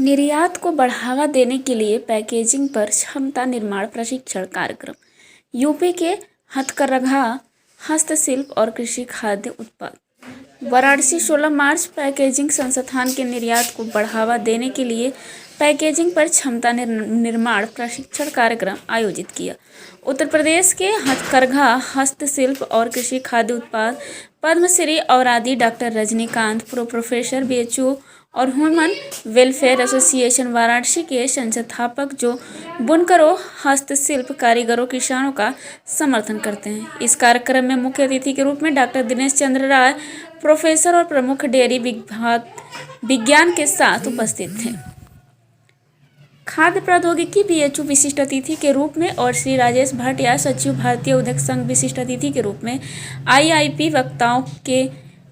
निर्यात को बढ़ावा देने के लिए पैकेजिंग पर क्षमता निर्माण प्रशिक्षण कार्यक्रम। यूपी के हथकरघा, हस्तशिल्प और कृषि खाद्य उत्पाद। वाराणसी 16 मार्च पैकेजिंग संस्थान के निर्यात को बढ़ावा देने के लिए पैकेजिंग पर क्षमता निर्माण प्रशिक्षण कार्यक्रम आयोजित किया। उत्तर प्रदेश के हथकरघा, हस्तशिल्प और कृषि खाद्य उत्पाद पद्मश्री औरादी डॉक्टर रजनीकांत, प्रोफेसर BHU और ह्यूमन वेलफेयर एसोसिएशन वाराणसी के संस्थापक जो बुनकरों, हस्तशिल्प कारीगरों, किसानों का समर्थन करते हैं। इस कार्यक्रम में मुख्य अतिथि के रूप में डॉक्टर दिनेश चंद्र राय, प्रोफेसर और प्रमुख डेयरी विज्ञान के साथ उपस्थित थे। खाद्य प्रौद्योगिकी BHU विशिष्ट अतिथि के रूप में और श्री राजेश भाटिया, सचिव भारतीय उद्योग संघ विशिष्ट अतिथि के रूप में। IIP वक्ताओं के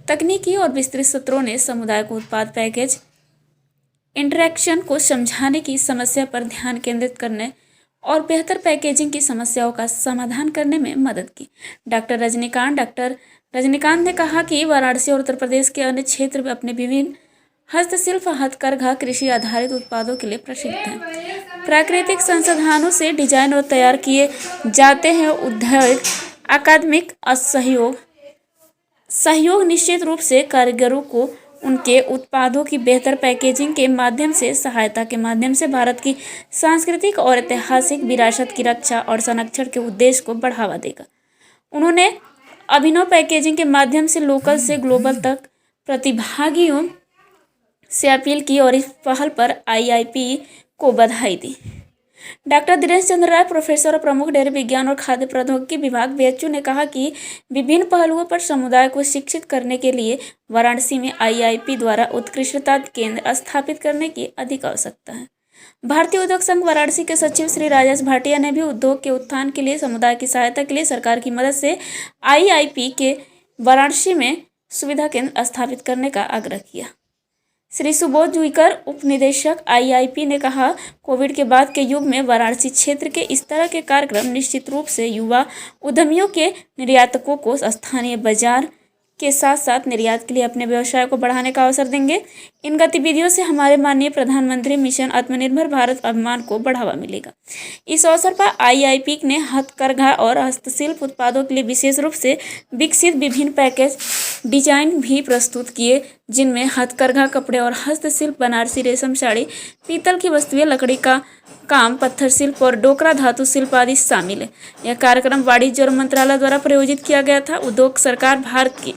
तकनीकी और विस्तृत सत्रों ने समुदाय को उत्पाद पैकेज इंटरैक्शन को समझाने की समस्या पर ध्यान केंद्रित करने और बेहतर पैकेजिंग की समस्याओं का समाधान करने में मदद की। डॉक्टर रजनीकांत ने कहा कि वाराणसी और उत्तर प्रदेश के अन्य क्षेत्र में अपने विभिन्न हस्तशिल्प, हथकरघा, कृषि आधारित उत्पादों के लिए प्रसिद्ध हैं। प्राकृतिक संसाधनों से डिजाइन और तैयार किए जाते हैं। उद्योग अकादमिक सहयोग निश्चित रूप से कारीगरों को उनके उत्पादों की बेहतर पैकेजिंग के माध्यम से सहायता के माध्यम से भारत की सांस्कृतिक और ऐतिहासिक विरासत की रक्षा और संरक्षण के उद्देश्य को बढ़ावा देगा। उन्होंने अभिनव पैकेजिंग के माध्यम से लोकल से ग्लोबल तक प्रतिभागियों से अपील की और इस पहल पर IIP को बधाई दी। डॉक्टर दिनेश चंद्र राय, प्रोफेसर और प्रमुख डेयरी विज्ञान और खाद्य प्रौद्योगिकी विभाग BHU ने कहा कि विभिन्न पहलुओं पर समुदाय को शिक्षित करने के लिए वाराणसी में IIP द्वारा उत्कृष्टता केंद्र स्थापित करने की अधिक आवश्यकता है। भारतीय उद्योग संघ वाराणसी के सचिव श्री राजेश भाटिया ने भी उद्योग के उत्थान के लिए समुदाय की सहायता के लिए सरकार की मदद से IIP के वाराणसी में सुविधा केंद्र स्थापित करने का आग्रह किया। श्री सुबोध जुईकर, उप निदेशक IIP ने कहा, कोविड के बाद के युग में वाराणसी क्षेत्र के इस तरह के कार्यक्रम निश्चित रूप से युवा उद्यमियों के निर्यातकों को स्थानीय बाजार के साथ साथ निर्यात के लिए अपने व्यवसाय को बढ़ाने का अवसर देंगे। इन गतिविधियों से हमारे माननीय प्रधानमंत्री मिशन आत्मनिर्भर भारत अभियान को बढ़ावा मिलेगा। इस अवसर पर IIP ने हथकरघा और हस्तशिल्प उत्पादों के लिए विशेष रूप से विकसित विभिन्न पैकेज डिजाइन भी प्रस्तुत किए, जिनमें हथकरघा कपड़े और हस्तशिल्प, बनारसी रेशम साड़ी, पीतल की वस्तुएं, लकड़ी का काम, पत्थर शिल्प और डोकरा धातु शिल्प आदि शामिल है। यह कार्यक्रम वाणिज्य और मंत्रालय द्वारा प्रायोजित किया गया था। उद्योग सरकार भारत की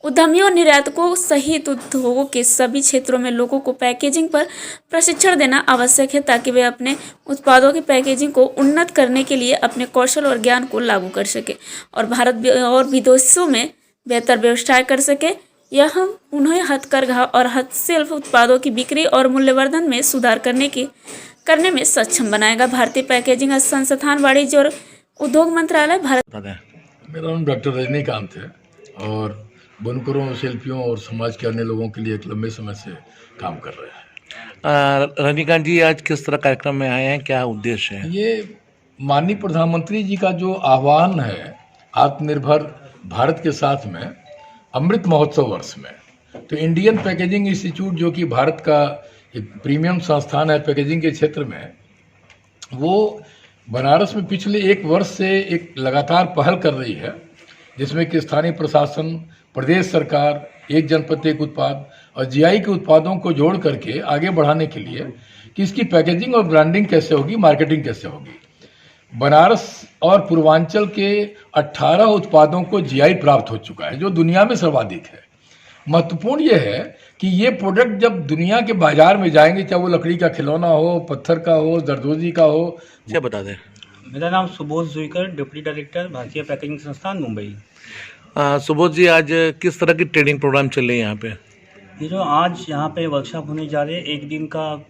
उद्यमियों और निर्यातकों सहित उद्योगों के सभी क्षेत्रों में लोगों को पैकेजिंग पर प्रशिक्षण देना आवश्यक है ताकि वे अपने उत्पादों की पैकेजिंग को उन्नत करने के लिए अपने कौशल और ज्ञान को लागू कर सके और भारत और विदेशों में बेहतर व्यवसाय कर सके। यह हम उन्हें हथकरघा और हस्तशिल्प उत्पादों की बिक्री और मूल्यवर्धन में सुधार करने में सक्षम बनाएगा। भारतीय पैकेजिंग संस्थान, वाणिज्य और उद्योग मंत्रालय, भारत। मेरा नाम डॉक्टर रजनीकांत है और बुनकरों, शिल्पियों और समाज के अन्य लोगों के लिए एक लंबे समय से काम कर रहे हैं। रजनीकांत जी, आज किस तरह कार्यक्रम में आए हैं, क्या उद्देश्य है? ये माननीय प्रधानमंत्री जी का जो आह्वान है आत्मनिर्भर भारत के साथ में अमृत महोत्सव वर्ष में, तो इंडियन पैकेजिंग इंस्टीट्यूट जो कि भारत का एक प्रीमियम संस्थान है पैकेजिंग के क्षेत्र में, वो बनारस में पिछले 1 वर्ष से एक लगातार पहल कर रही है, जिसमें कि स्थानीय प्रशासन, प्रदेश सरकार, एक जनपद एक उत्पाद और GI के उत्पादों को जोड़ करके आगे बढ़ाने के लिए कि इसकी पैकेजिंग और ब्रांडिंग कैसे होगी, मार्केटिंग कैसे होगी। बनारस और पूर्वांचल के 18 उत्पादों को GI प्राप्त हो चुका है, जो दुनिया में सर्वाधिक है। महत्वपूर्ण ये है कि ये प्रोडक्ट जब दुनिया के बाजार में जाएंगे, चाहे वो लकड़ी का खिलौना हो, पत्थर का हो, जरदोजी का हो। क्या बता दें? मेरा नाम सुबोध जुईकर, डिप्टी डायरेक्टर भारतीय पैकेजिंग संस्थान, मुंबई। सुबोध जी, आज किस तरह की ट्रेनिंग प्रोग्राम चल रही है यहाँ पे? ये जो आज यहाँ पे वर्कशॉप होने जा रहे हैं, 1 दिन का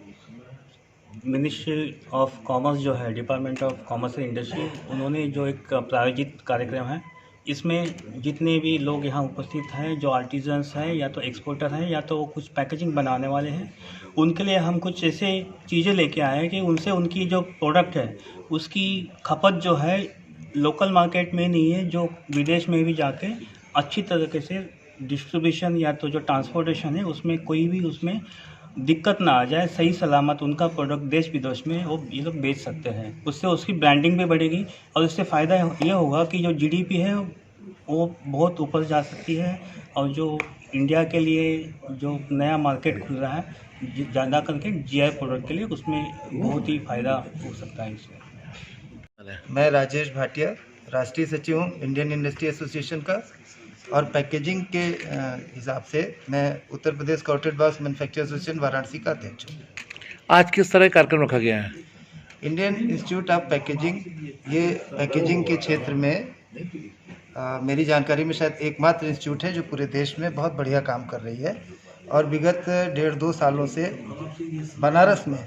मिनिस्ट्री ऑफ कॉमर्स जो है, department of commerce and industry, उन्होंने जो एक प्रायोजित कार्यक्रम है, इसमें जितने भी लोग यहाँ उपस्थित हैं, जो आर्टिजन्स हैं या तो एक्सपोर्टर हैं या तो कुछ पैकेजिंग बनाने वाले हैं, उनके लिए हम कुछ ऐसे चीज़ें लेके आए हैं कि उनसे उनकी जो प्रोडक्ट है उसकी खपत जो है लोकल मार्केट में नहीं है, जो विदेश में भी जाके अच्छी तरीके से डिस्ट्रीब्यूशन या तो जो ट्रांसपोर्टेशन है उसमें कोई भी उसमें दिक्कत ना आ जाए, सही सलामत उनका प्रोडक्ट देश विदेश में वो ये लोग बेच सकते हैं। उससे उसकी ब्रांडिंग भी बढ़ेगी और उससे फ़ायदा ये होगा कि जो जीडीपी है वो बहुत ऊपर जा सकती है और जो इंडिया के लिए जो नया मार्केट खुल रहा है ज़्यादा करके जीआई प्रोडक्ट के लिए, उसमें बहुत ही फ़ायदा हो सकता है इसमें। मैं राजेश भाटिया, राष्ट्रीय सचिव हूँ इंडियन इंडस्ट्री एसोसिएशन का, और पैकेजिंग के हिसाब से मैं Uttar Pradesh corporate box manufacture association Varanasi का अध्यक्ष हूँ। आज किस तरह का कार्यक्रम रखा गया है? इंडियन इंस्टीट्यूट ऑफ पैकेजिंग, ये पैकेजिंग के क्षेत्र में मेरी जानकारी में शायद एकमात्र इंस्टीट्यूट है जो पूरे देश में बहुत बढ़िया काम कर रही है। और विगत 1.5-2 सालों से बनारस में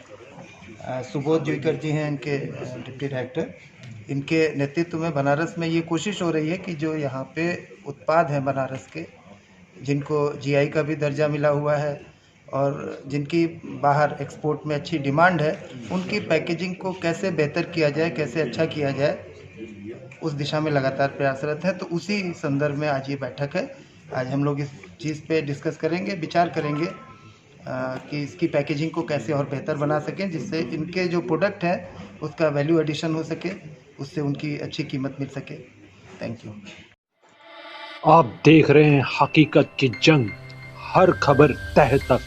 सुबोध जुईकर जी हैं इनके डिप्टी डायरेक्टर, इनके नेतृत्व में बनारस में ये कोशिश हो रही है कि जो यहाँ पे उत्पाद हैं बनारस के, जिनको जीआई का भी दर्जा मिला हुआ है और जिनकी बाहर एक्सपोर्ट में अच्छी डिमांड है, उनकी पैकेजिंग को कैसे बेहतर किया जाए, कैसे अच्छा किया जाए, उस दिशा में लगातार प्रयासरत हैं। तो उसी संदर्भ में आज ये बैठक है। आज हम लोग इस चीज़ पे डिस्कस करेंगे, विचार करेंगे कि इसकी पैकेजिंग को कैसे और बेहतर बना सकें, जिससे इनके जो प्रोडक्ट हैं उसका वैल्यू एडिशन हो सके, उससे उनकी अच्छी कीमत मिल सके। Thank you. आप देख रहे हैं हकीकत की जंग, हर खबर तह तक।